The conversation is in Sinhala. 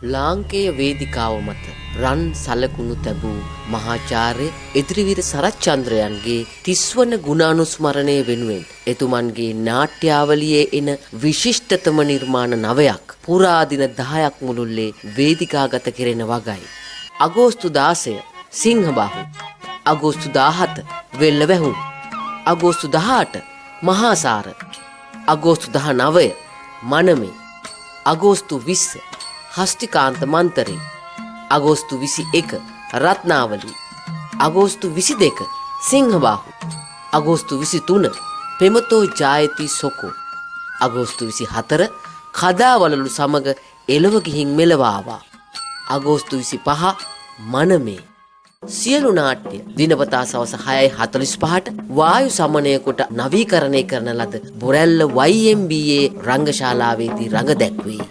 ලාංකේය වේදිකාව මත රන් සලකුණු තැබූ මහාචාර්ය ඉදිරිවීර සරච්චන්ද්‍රයන්ගේ 30 වන ගුණානුස්මරණය වෙනුවෙන් එතුමන්ගේ නාට්‍යාවලියේ එන විශිෂ්ටතම නිර්මාණ 9ක් පුරා දින 10ක් මුළුල්ලේ වේදිකාගත කෙරෙන වගයි. අගෝස්තු 16 සිංහබාහු, අගෝස්තු 17 වෙල්ලවැහුම්, අගෝස්තු 18 මහාසාර, අගෝස්තු 19 මනමේ, අගෝස්තු 20 හස්තිකාන්ත මන්තරේ, අගෝස්තු 21 රත්නාවලි, අගෝස්තු 22 සිංහබාහු, අගෝස්තු 23 පෙමතෝ ජායති සොකෝ, අගෝස්තු 24 කදාවලලු සමග එළව ගිහින් මෙලවාවා, අගෝස්තු 25 මනමේ. සියලු නාට්‍ය දිනපතා සවස 6:45ට වායු සමනය කොට නවීකරණය කරන ලද බොරැල්ල YMBA රංගශාලාවේදී රඟ දැක්වේ.